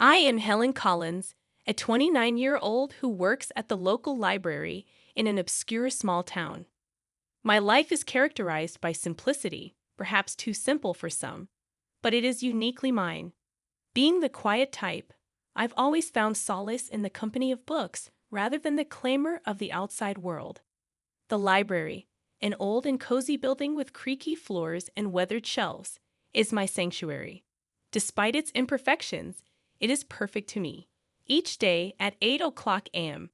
I am Helen Collins, a 29-year-old who works at the local library in an obscure small town. My life is characterized by simplicity, perhaps too simple for some, but it is uniquely mine. Being the quiet type, I've always found solace in the company of books rather than the clamor of the outside world. The library, an old and cozy building with creaky floors and weathered shelves, is my sanctuary. Despite its imperfections, it is perfect to me. Each day at 8 o'clock a.m.,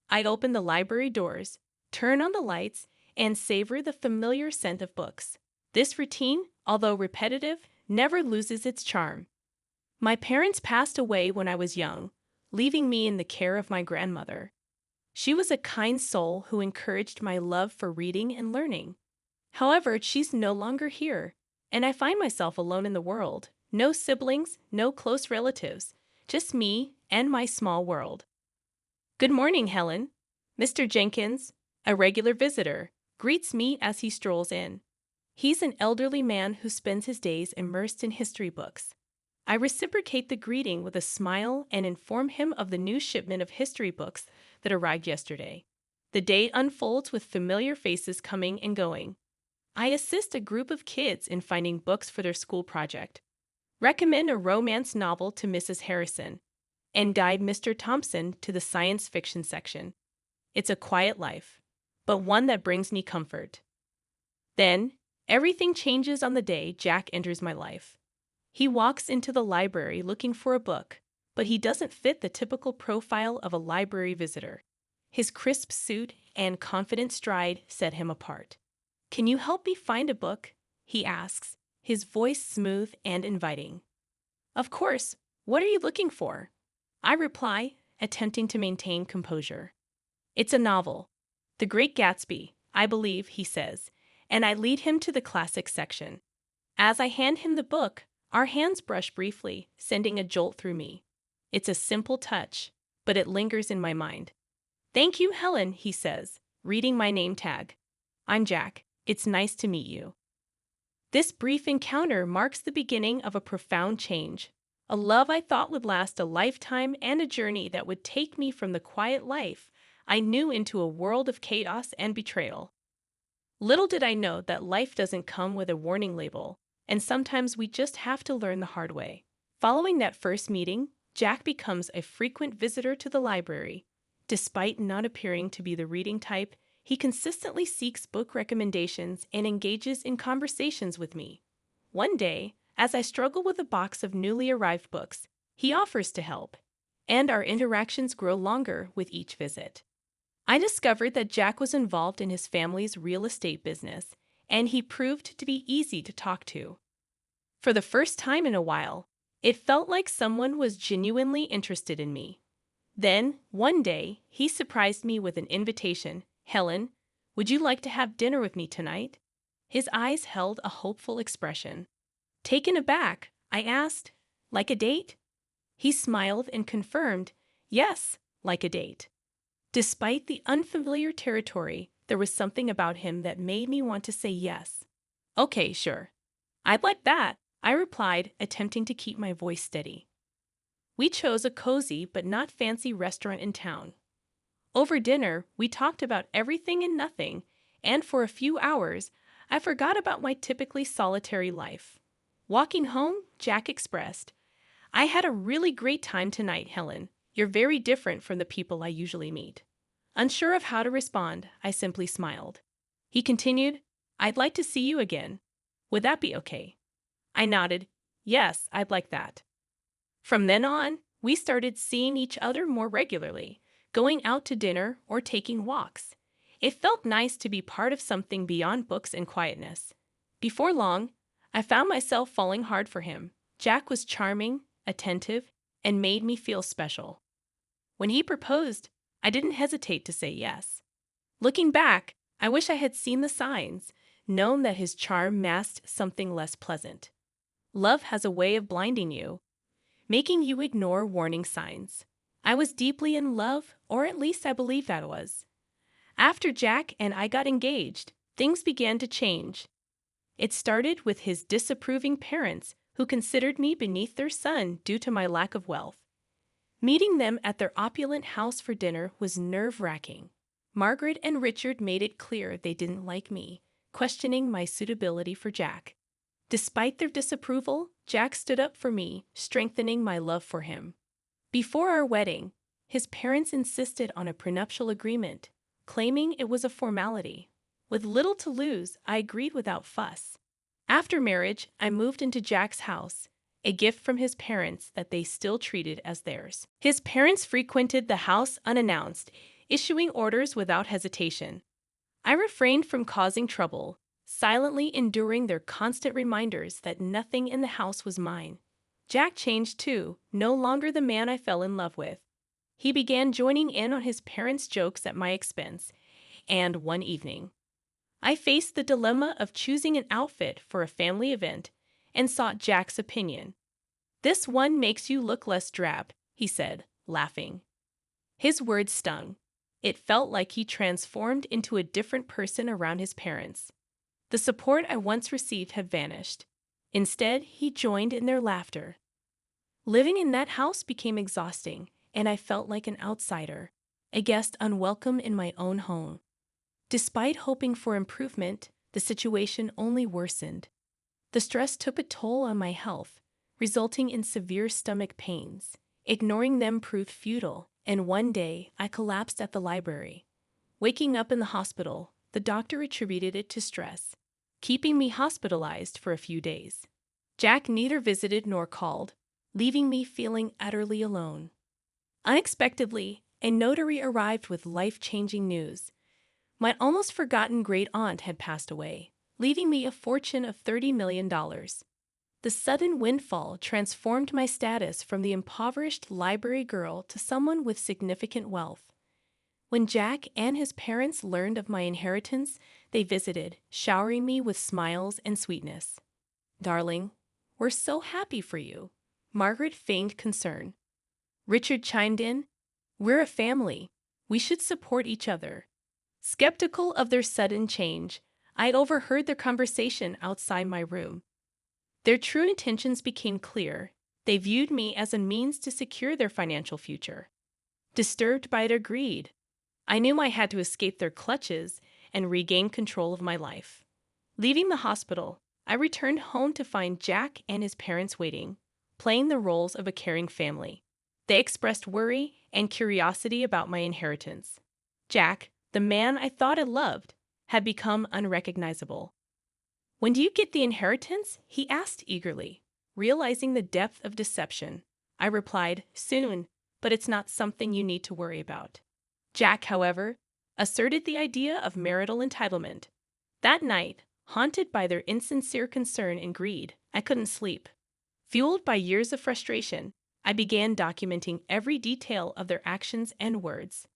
I'd open the library doors, turn on the lights, and savor the familiar scent of books. This routine, although repetitive, never loses its charm. My parents passed away when I was young, leaving me in the care of my grandmother. She was a kind soul who encouraged my love for reading and learning. However, she's no longer here, and I find myself alone in the world. No siblings, no close relatives, just me and my small world. Good morning, Helen. Mr. Jenkins, a regular visitor, greets me as he strolls in. He's an elderly man who spends his days immersed in history books. I reciprocate the greeting with a smile and inform him of the new shipment of history books that arrived yesterday. The day unfolds with familiar faces coming and going. I assist a group of kids in finding books for their school project. Recommend a romance novel to Mrs. Harrison, and guide Mr. Thompson to the science fiction section. It's a quiet life, but one that brings me comfort. Then, everything changes on the day Jack enters my life. He walks into the library looking for a book, but he doesn't fit the typical profile of a library visitor. His crisp suit and confident stride set him apart. "Can you help me find a book?" he asks, his voice smooth and inviting. "Of course. What are you looking for?" I reply, attempting to maintain composure. "It's a novel. The Great Gatsby, I believe," he says, and I lead him to the classics section. As I hand him the book, our hands brush briefly, sending a jolt through me. It's a simple touch, but it lingers in my mind. "Thank you, Helen," he says, reading my name tag. "I'm Jack. It's nice to meet you." This brief encounter marks the beginning of a profound change, a love I thought would last a lifetime and a journey that would take me from the quiet life I knew into a world of chaos and betrayal. Little did I know that life doesn't come with a warning label, and sometimes we just have to learn the hard way. Following that first meeting, Jack becomes a frequent visitor to the library. Despite not appearing to be the reading type, he consistently seeks book recommendations and engages in conversations with me. One day, as I struggle with a box of newly arrived books, he offers to help, and our interactions grow longer with each visit. I discovered that Jack was involved in his family's real estate business, and he proved to be easy to talk to. For the first time in a while, it felt like someone was genuinely interested in me. Then, one day, he surprised me with an invitation. "Helen, would you like to have dinner with me tonight?" His eyes held a hopeful expression. Taken aback, I asked, "Like a date?" He smiled and confirmed, "Yes, like a date." Despite the unfamiliar territory, there was something about him that made me want to say yes. "Okay, sure. I'd like that," I replied, attempting to keep my voice steady. We chose a cozy but not fancy restaurant in town. Over dinner, we talked about everything and nothing, and for a few hours, I forgot about my typically solitary life. Walking home, Jack expressed, "I had a really great time tonight, Helen. You're very different from the people I usually meet." Unsure of how to respond, I simply smiled. He continued, "I'd like to see you again. Would that be okay?" I nodded, "Yes, I'd like that." From then on, we started seeing each other more regularly, going out to dinner or taking walks. It felt nice to be part of something beyond books and quietness. Before long, I found myself falling hard for him. Jack was charming, attentive, and made me feel special. When he proposed, I didn't hesitate to say yes. Looking back, I wish I had seen the signs, known that his charm masked something less pleasant. Love has a way of blinding you, making you ignore warning signs. I was deeply in love, or at least I believe that was. After Jack and I got engaged, things began to change. It started with his disapproving parents, who considered me beneath their son due to my lack of wealth. Meeting them at their opulent house for dinner was nerve-wracking. Margaret and Richard made it clear they didn't like me, questioning my suitability for Jack. Despite their disapproval, Jack stood up for me, strengthening my love for him. Before our wedding, his parents insisted on a prenuptial agreement, claiming it was a formality. With little to lose, I agreed without fuss. After marriage, I moved into Jack's house, a gift from his parents that they still treated as theirs. His parents frequented the house unannounced, issuing orders without hesitation. I refrained from causing trouble, silently enduring their constant reminders that nothing in the house was mine. Jack changed too, no longer the man I fell in love with. He began joining in on his parents' jokes at my expense, and one evening, I faced the dilemma of choosing an outfit for a family event and sought Jack's opinion. "This one makes you look less drab," he said, laughing. His words stung. It felt like he transformed into a different person around his parents. The support I once received had vanished. Instead, he joined in their laughter. Living in that house became exhausting, and I felt like an outsider, a guest unwelcome in my own home. Despite hoping for improvement, the situation only worsened. The stress took a toll on my health, resulting in severe stomach pains. Ignoring them proved futile, and one day I collapsed at the library. Waking up in the hospital, the doctor attributed it to stress, keeping me hospitalized for a few days. Jack neither visited nor called, leaving me feeling utterly alone. Unexpectedly, a notary arrived with life-changing news. My almost forgotten great-aunt had passed away, leaving me a fortune of $30 million. The sudden windfall transformed my status from the impoverished library girl to someone with significant wealth. When Jack and his parents learned of my inheritance, they visited, showering me with smiles and sweetness. "Darling, we're so happy for you." Margaret feigned concern. Richard chimed in, "We're a family. We should support each other." Skeptical of their sudden change, I'd overheard their conversation outside my room. Their true intentions became clear. They viewed me as a means to secure their financial future. Disturbed by their greed, I knew I had to escape their clutches and regain control of my life. Leaving the hospital, I returned home to find Jack and his parents waiting, playing the roles of a caring family. They expressed worry and curiosity about my inheritance. Jack, the man I thought I loved, had become unrecognizable. "When do you get the inheritance?" he asked eagerly. Realizing the depth of deception, I replied, "Soon, but it's not something you need to worry about." Jack, however, asserted the idea of marital entitlement. That night, haunted by their insincere concern and greed, I couldn't sleep. Fueled by years of frustration, I began documenting every detail of their actions and words.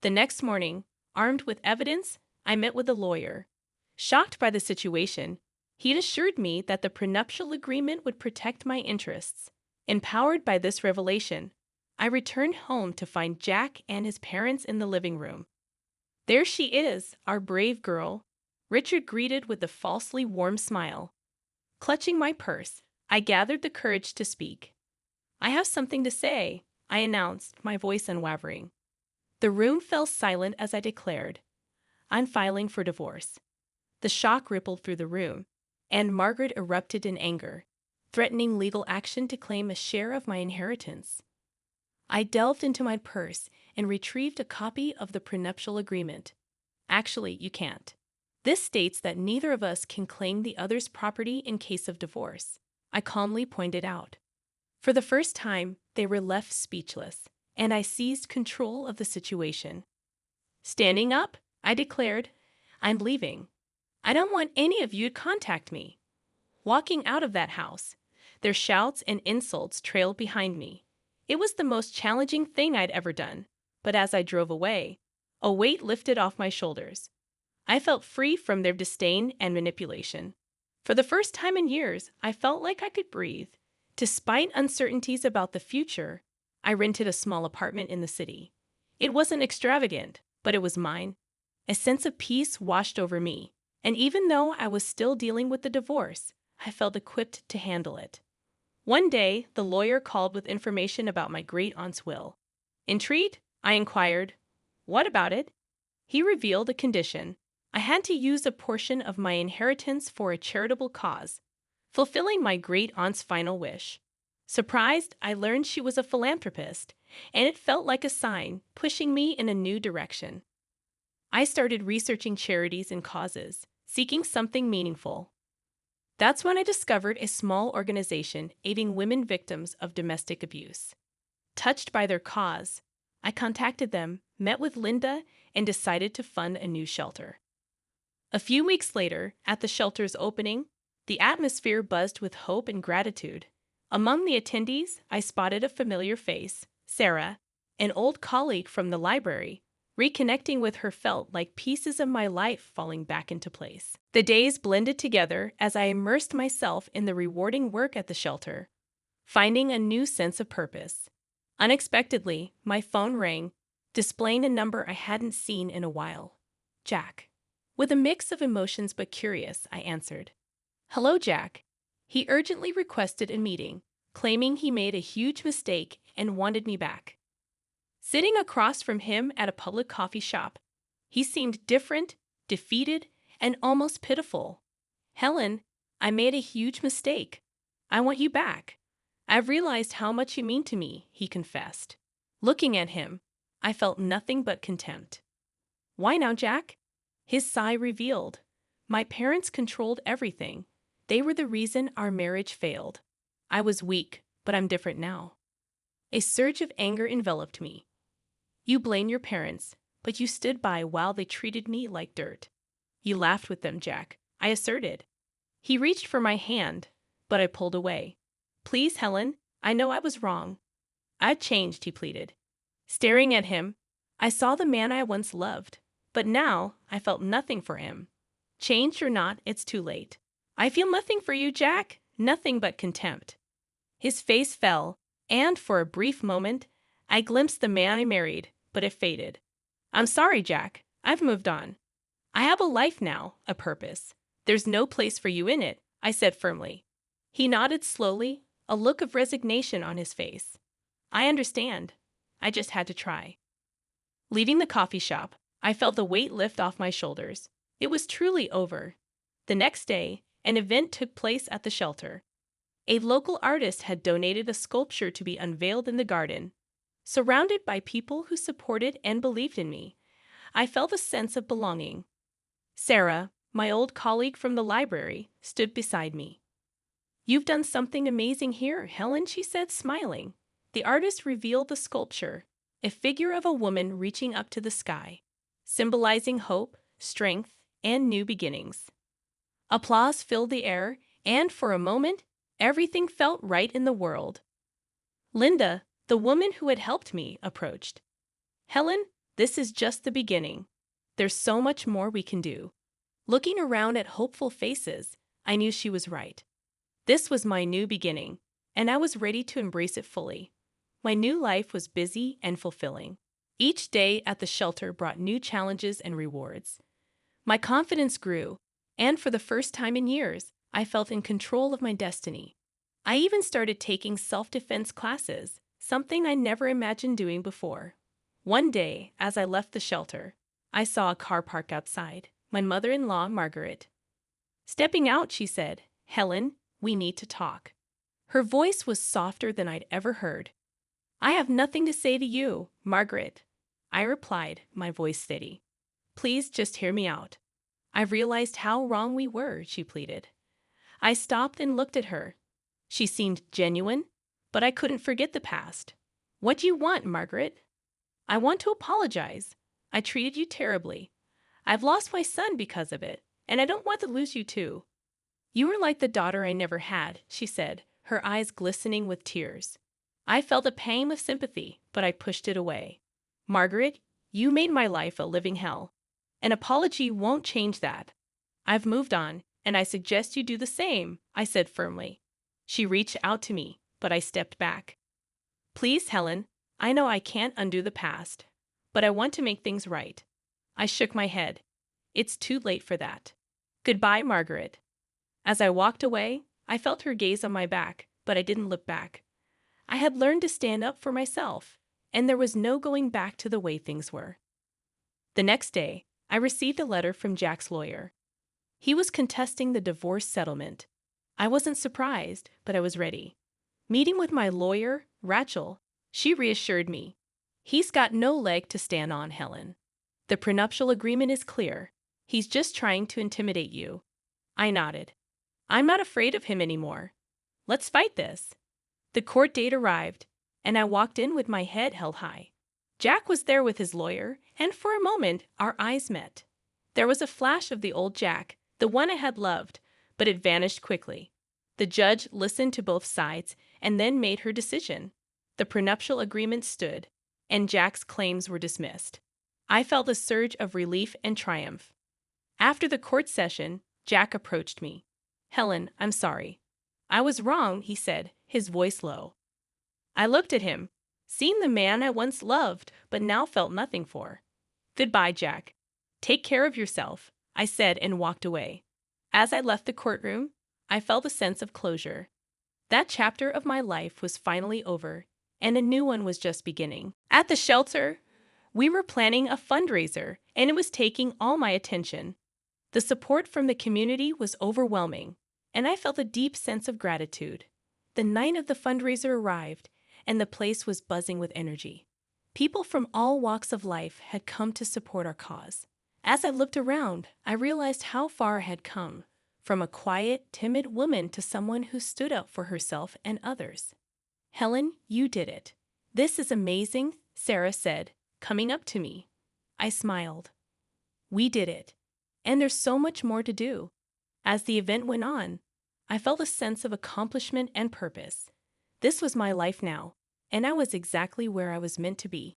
The next morning, armed with evidence, I met with a lawyer. Shocked by the situation, he'd assured me that the prenuptial agreement would protect my interests. Empowered by this revelation, I returned home to find Jack and his parents in the living room. "There she is, our brave girl," Richard greeted with a falsely warm smile. Clutching my purse, I gathered the courage to speak. "I have something to say," I announced, my voice unwavering. The room fell silent as I declared, "I'm filing for divorce." The shock rippled through the room, and Margaret erupted in anger, threatening legal action to claim a share of my inheritance. I delved into my purse and retrieved a copy of the prenuptial agreement. "Actually, you can't. This states that neither of us can claim the other's property in case of divorce," I calmly pointed out. For the first time, they were left speechless, and I seized control of the situation. Standing up, I declared, "I'm leaving. I don't want any of you to contact me." Walking out of that house, their shouts and insults trailed behind me. It was the most challenging thing I'd ever done, but as I drove away, a weight lifted off my shoulders. I felt free from their disdain and manipulation. For the first time in years, I felt like I could breathe. Despite uncertainties about the future, I rented a small apartment in the city. It wasn't extravagant, but it was mine. A sense of peace washed over me, and even though I was still dealing with the divorce, I felt equipped to handle it. One day, the lawyer called with information about my great-aunt's will. Intrigued, I inquired, "What about it?" He revealed a condition. I had to use a portion of my inheritance for a charitable cause, fulfilling my great-aunt's final wish. Surprised, I learned she was a philanthropist, and it felt like a sign, pushing me in a new direction. I started researching charities and causes, seeking something meaningful. That's when I discovered a small organization aiding women victims of domestic abuse. Touched by their cause, I contacted them, met with Linda, and decided to fund a new shelter. A few weeks later, at the shelter's opening, the atmosphere buzzed with hope and gratitude. Among the attendees, I spotted a familiar face, Sarah, an old colleague from the library. Reconnecting with her felt like pieces of my life falling back into place. The days blended together as I immersed myself in the rewarding work at the shelter, finding a new sense of purpose. Unexpectedly, my phone rang, displaying a number I hadn't seen in a while. Jack. With a mix of emotions but curious, I answered. "Hello, Jack." He urgently requested a meeting, claiming he made a huge mistake and wanted me back. Sitting across from him at a public coffee shop, he seemed different, defeated, and almost pitiful. "Helen, I made a huge mistake. I want you back. I've realized how much you mean to me," he confessed. Looking at him, I felt nothing but contempt. "Why now, Jack?" His sigh revealed. "My parents controlled everything. They were the reason our marriage failed. I was weak, but I'm different now." A surge of anger enveloped me. "You blame your parents, but you stood by while they treated me like dirt." "You laughed with them, Jack," I asserted. He reached for my hand, but I pulled away. "Please, Helen, I know I was wrong." "I've changed," he pleaded. Staring at him, I saw the man I once loved, but now I felt nothing for him. Changed or not, it's too late. "I feel nothing for you, Jack, nothing but contempt." His face fell, and for a brief moment, I glimpsed the man I married, but it faded. "I'm sorry, Jack. I've moved on. I have a life now, a purpose. There's no place for you in it," I said firmly. He nodded slowly, a look of resignation on his face. "I understand. I just had to try." Leaving the coffee shop, I felt the weight lift off my shoulders. It was truly over. The next day, an event took place at the shelter. A local artist had donated a sculpture to be unveiled in the garden. Surrounded by people who supported and believed in me, I felt a sense of belonging. Sarah, my old colleague from the library, stood beside me. "You've done something amazing here, Helen," she said, smiling. The artist revealed the sculpture, a figure of a woman reaching up to the sky, symbolizing hope, strength, and new beginnings. Applause filled the air, and for a moment, everything felt right in the world. Linda, the woman who had helped me, approached. "Helen, this is just the beginning. There's so much more we can do." Looking around at hopeful faces, I knew she was right. This was my new beginning, and I was ready to embrace it fully. My new life was busy and fulfilling. Each day at the shelter brought new challenges and rewards. My confidence grew, and for the first time in years, I felt in control of my destiny. I even started taking self-defense classes, something I never imagined doing before. One day, as I left the shelter, I saw a car parked outside. My mother-in-law, Margaret. Stepping out, she said, "Helen, we need to talk." Her voice was softer than I'd ever heard. "I have nothing to say to you, Margaret," I replied, my voice steady. "Please just hear me out. I've realized how wrong we were," she pleaded. I stopped and looked at her. She seemed genuine, but I couldn't forget the past. "What do you want, Margaret?" "I want to apologize. I treated you terribly. I've lost my son because of it, and I don't want to lose you too." "You were like the daughter I never had," she said, her eyes glistening with tears. I felt a pang of sympathy, but I pushed it away. "Margaret, you made my life a living hell. An apology won't change that. I've moved on, and I suggest you do the same," I said firmly. She reached out to me, but I stepped back. "Please, Helen, I know I can't undo the past, but I want to make things right." I shook my head. "It's too late for that. Goodbye, Margaret." As I walked away, I felt her gaze on my back, but I didn't look back. I had learned to stand up for myself, and there was no going back to the way things were. The next day, I received a letter from Jack's lawyer. He was contesting the divorce settlement. I wasn't surprised, but I was ready. Meeting with my lawyer, Rachel, she reassured me. He's got no leg to stand on, Helen. The prenuptial agreement is clear. He's just trying to intimidate you. I nodded. I'm not afraid of him anymore. Let's fight this. The court date arrived, and I walked in with my head held high. Jack was there with his lawyer, and for a moment our eyes met. There was a flash of the old Jack, the one I had loved, but it vanished quickly. The judge listened to both sides and then made her decision. The prenuptial agreement stood, and Jack's claims were dismissed. I felt a surge of relief and triumph. After the court session, Jack approached me. Helen, I'm sorry. I was wrong, he said, his voice low. I looked at him, seeing the man I once loved but now felt nothing for. Goodbye, Jack. Take care of yourself, I said and walked away. As I left the courtroom, I felt a sense of closure. That chapter of my life was finally over, and a new one was just beginning. At the shelter, we were planning a fundraiser, and it was taking all my attention. The support from the community was overwhelming, and I felt a deep sense of gratitude. The night of the fundraiser arrived, and the place was buzzing with energy. People from all walks of life had come to support our cause. As I looked around, I realized how far I had come, from a quiet, timid woman to someone who stood up for herself and others. Helen, you did it. This is amazing, Sarah said, coming up to me. I smiled. We did it. And there's so much more to do. As the event went on, I felt a sense of accomplishment and purpose. This was my life now, and I was exactly where I was meant to be.